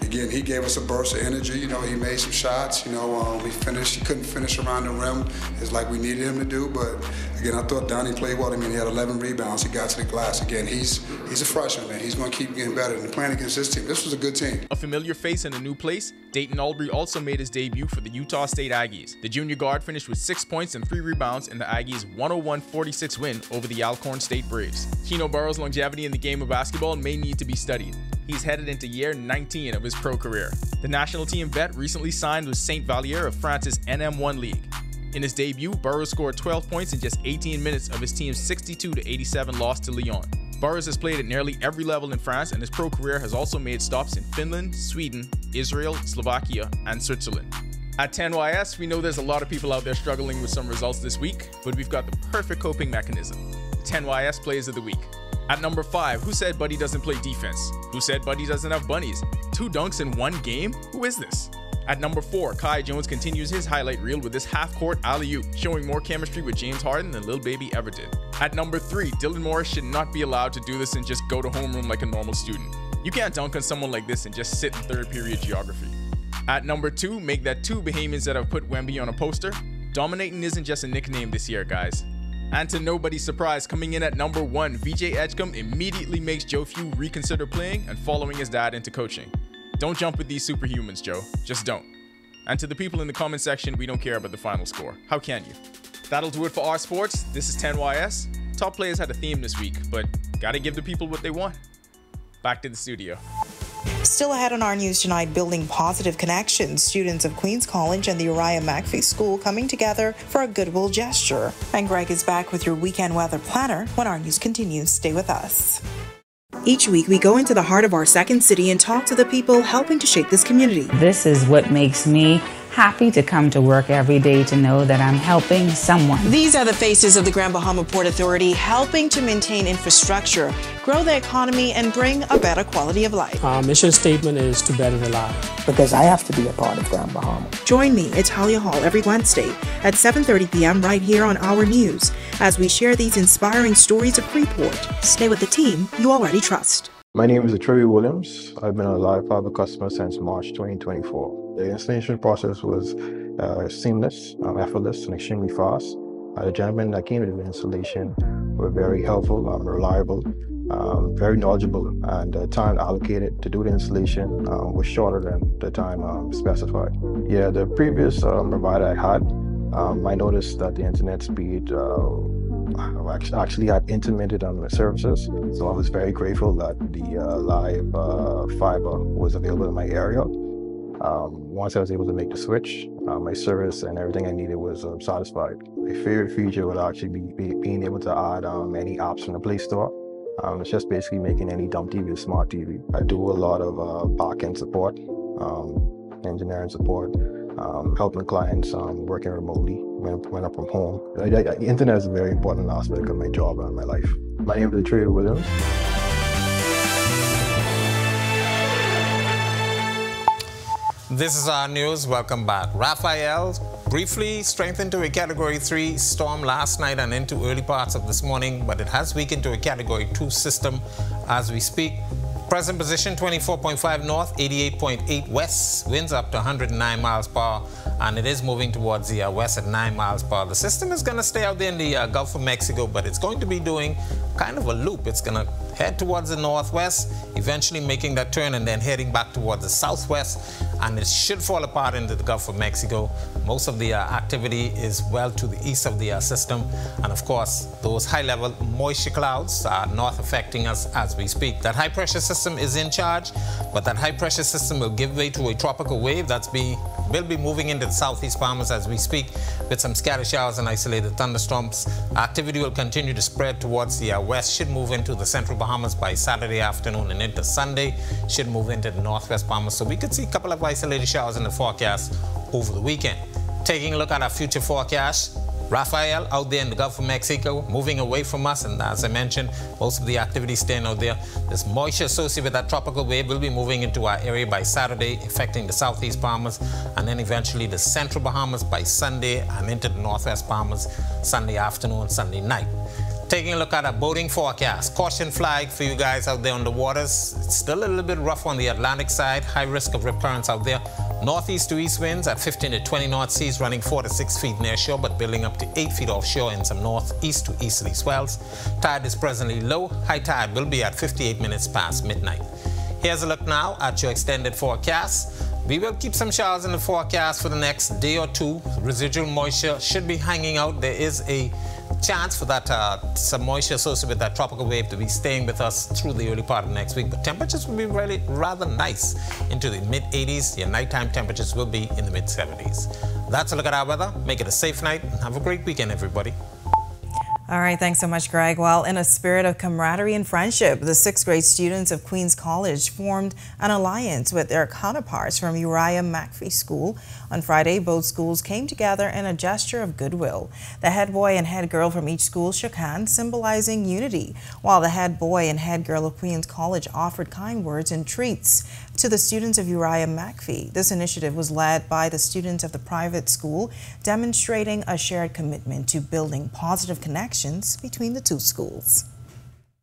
Again, he gave us a burst of energy. You know, he made some shots. You know, he couldn't finish around the rim as like we needed him to do. But again, I thought Donnie played well. I mean, he had 11 rebounds. He got to the glass. Again, he's a freshman, man. He's going to keep getting better. And playing against this team, this was a good team. A familiar face in a new place, Dayton Albury also made his debut for the Utah State Aggies. The junior guard finished with 6 points and 3 rebounds in the Aggies' 101-46 win over the Alcorn State Braves. Keno Burrow's longevity in the game of basketball may need to be studied. He's headed into year 19 of his pro career. The national team vet recently signed with Saint Vallier of France's NM1 League. In his debut, Burrows scored 12 points in just 18 minutes of his team's 62-87 loss to Lyon. Burrows has played at nearly every level in France, and his pro career has also made stops in Finland, Sweden, Israel, Slovakia, and Switzerland. At 10YS, we know there's a lot of people out there struggling with some results this week, but we've got the perfect coping mechanism. 10YS Plays of the Week. At number 5, who said Buddy doesn't play defense? Who said Buddy doesn't have bunnies? 2 dunks in 1 game? Who is this? At number 4, Kai Jones continues his highlight reel with this half-court alley-oop, showing more chemistry with James Harden than Lil Baby ever did. At number 3, Dylan Morris should not be allowed to do this and just go to homeroom like a normal student. You can't dunk on someone like this and just sit in 3rd period geography. At number 2, make that 2 Bahamians that have put Wemby on a poster. Dominating isn't just a nickname this year, guys. And to nobody's surprise, coming in at number 1, VJ Edgecombe immediately makes Joe Few reconsider playing and following his dad into coaching. Don't jump with these superhumans, Joe. Just don't. And to the people in the comment section, we don't care about the final score. How can you? That'll do it for our sports. This is 10YS. Top players had a theme this week, but gotta give the people what they want. Back to the studio. Still ahead on our news tonight, building positive connections. Students of Queens College and the Uriah McPhee School coming together for a goodwill gesture. And Greg is back with your weekend weather planner when our news continues. Stay with us. Each week, we go into the heart of our second city and talk to the people helping to shape this community. This is what makes me happy to come to work every day, to know that I'm helping someone. These are the faces of the Grand Bahama Port Authority, helping to maintain infrastructure, grow the economy, and bring a better quality of life. Our mission statement is to better the life. Because I have to be a part of Grand Bahama. Join me at Talia Hall every Wednesday at 7:30 p.m. right here on Our News as we share these inspiring stories of Freeport. Stay with the team you already trust. My name is Troy Williams. I've been a live fiber customer since March 2024. The installation process was seamless, effortless, and extremely fast. The gentlemen that came to the installation were very helpful, reliable, very knowledgeable, and the time allocated to do the installation was shorter than the time specified. Yeah, the previous provider I had, I noticed that the internet speed actually had intermittent services, so I was very grateful that the live fiber was available in my area. Once I was able to make the switch, my service and everything I needed was satisfied. My favorite feature would actually be being able to add any apps from the Play Store. It's just basically making any dumb TV a smart TV. I do a lot of back-end support, engineering support, helping clients working remotely when I'm from home. The internet is a very important aspect of my job and my life. My name is Trey Williams. This is our news. Welcome back. Raphael briefly strengthened to a Category 3 storm last night and into early parts of this morning, but it has weakened to a Category 2 system as we speak. Present position 24.5 north, 88.8 west, winds up to 109 miles per hour, and it is moving towards the west at 9 miles per hour. The system is going to stay out there in the Gulf of Mexico, but it's going to be doing kind of a loop. It's going to head towards the northwest, eventually making that turn and then heading back towards the southwest, and it should fall apart into the Gulf of Mexico. Most of the activity is well to the east of the system, and of course those high-level moisture clouds are north affecting us as we speak. That high-pressure system is in charge, but that high-pressure system will give way to a tropical wave will be moving into the southeast Bahamas as we speak, with some scattered showers and isolated thunderstorms. Activity will continue to spread towards the west, should move into the central Bahamas by Saturday afternoon and into Sunday, should move into the northwest Bahamas. So we could see a couple of isolated showers in the forecast over the weekend. Taking a look at our future forecast, Raphael out there in the Gulf of Mexico, moving away from us, and as I mentioned, most of the activity staying out there. This moisture associated with that tropical wave will be moving into our area by Saturday, affecting the southeast Bahamas, and then eventually the central Bahamas by Sunday, and into the northwest Bahamas Sunday afternoon, Sunday night. Taking a look at a boating forecast. Caution flag for you guys out there on the waters. It's still a little bit rough on the Atlantic side. High risk of rip currents out there. Northeast to east winds at 15 to 20 knot, seas running 4 to 6 feet near shore, but building up to 8 feet offshore in some northeast to easterly swells. Tide is presently low. High tide will be at 58 minutes past midnight. Here's a look now at your extended forecast. We will keep some showers in the forecast for the next day or two. Residual moisture should be hanging out. There is a chance for that some moisture associated with that tropical wave to be staying with us through the early part of next week. But temperatures will be really rather nice into the mid-80s. Your nighttime temperatures will be in the mid-70s. That's a look at our weather. Make it a safe night and have a great weekend, everybody. All right, thanks so much, Greg. Well, in a spirit of camaraderie and friendship, the 6th grade students of Queens College formed an alliance with their counterparts from Uriah McPhee School. On Friday, both schools came together in a gesture of goodwill. The head boy and head girl from each school shook hands, symbolizing unity, while the head boy and head girl of Queens College offered kind words and treats to the students of Uriah McPhee. This initiative was led by the students of the private school, demonstrating a shared commitment to building positive connections between the two schools.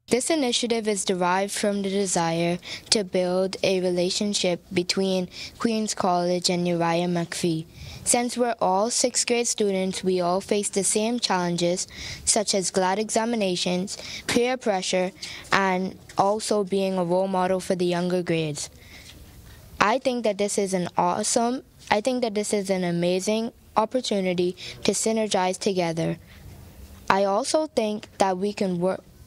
This initiative is derived from the desire to build a relationship between Queens College and Uriah McPhee. Since we're all 6th grade students, we all face the same challenges, such as GLAD examinations, peer pressure, and also being a role model for the younger grades. I think that this is an amazing opportunity to synergize together. I also think that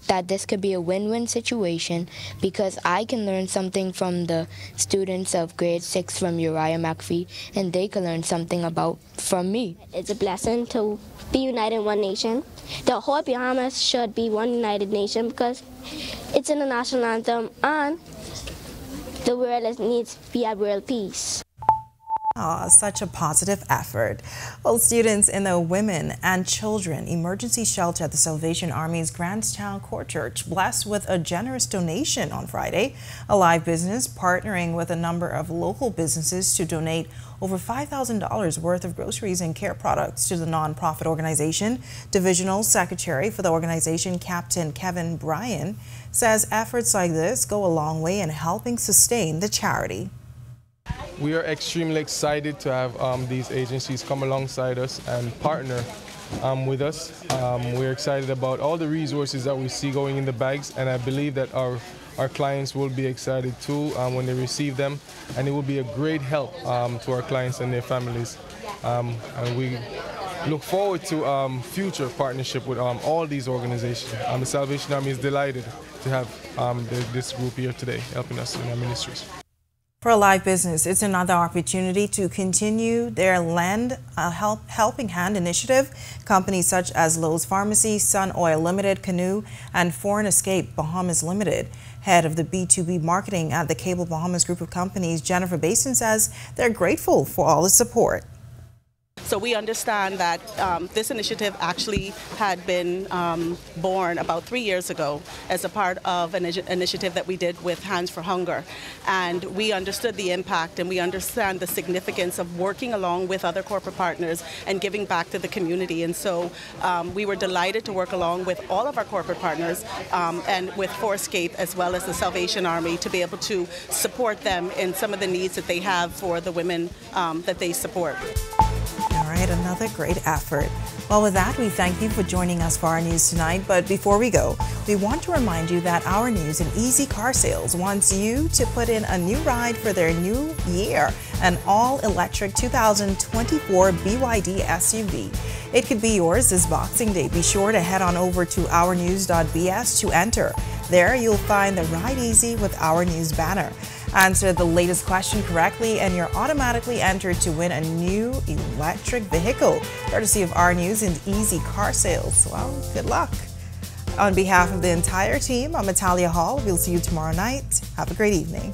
that this could be a win-win situation because I can learn something from the students of grade 6 from Uriah McPhee, and they can learn something from me. It's a blessing to be united in one nation. The whole Bahamas should be one united nation because it's in the national anthem and the world needs to be at world peace. Such a positive effort. Well, students in the Women and Children Emergency Shelter at the Salvation Army's Grantstown Court Church blessed with a generous donation on Friday. A live business partnering with a number of local businesses to donate over $5,000 worth of groceries and care products to the nonprofit organization. Divisional Secretary for the organization, Captain Kevin Bryan, says efforts like this go a long way in helping sustain the charity. We are extremely excited to have these agencies come alongside us and partner with us. We're excited about all the resources that we see going in the bags, and I believe that our clients will be excited too when they receive them, and it will be a great help to our clients and their families. And we look forward to future partnership with all these organizations. The Salvation Army is delighted to have this group here today helping us in our ministries. For a live business, it's another opportunity to continue their Lend Helping Hand initiative. Companies such as Lowe's Pharmacy, Sun Oil Limited, Canoe, and Foreign Escape Bahamas Limited. Head of the B2B marketing at the Cable Bahamas group of companies, Jennifer Basin, says they're grateful for all the support. So we understand that this initiative actually had been born about 3 years ago as a part of an initiative that we did with Hands for Hunger. And we understood the impact and we understand the significance of working along with other corporate partners and giving back to the community. And so we were delighted to work along with all of our corporate partners and with Forescape as well as the Salvation Army to be able to support them in some of the needs that they have for the women that they support. All right, another great effort. Well, with that, we thank you for joining us for our news tonight. But before we go, we want to remind you that Our News and Easy Car Sales wants you to put in a new ride for their new year, an all-electric 2024 BYD SUV. It could be yours this Boxing Day. Be sure to head on over to ournews.bs to enter. There, you'll find the Ride Easy with Our News banner. Answer the latest question correctly and you're automatically entered to win a new electric vehicle, courtesy of Our News and Easy Car Sales. Well, good luck. On behalf of the entire team, I'm Natalia Hall. We'll see you tomorrow night. Have a great evening.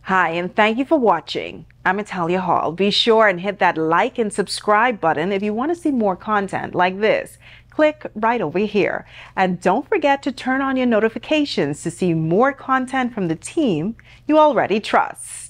Hi, and thank you for watching. I'm Natalia Hall. Be sure and hit that like and subscribe button if you want to see more content like this. Click right over here. And don't forget to turn on your notifications to see more content from the team you already trust.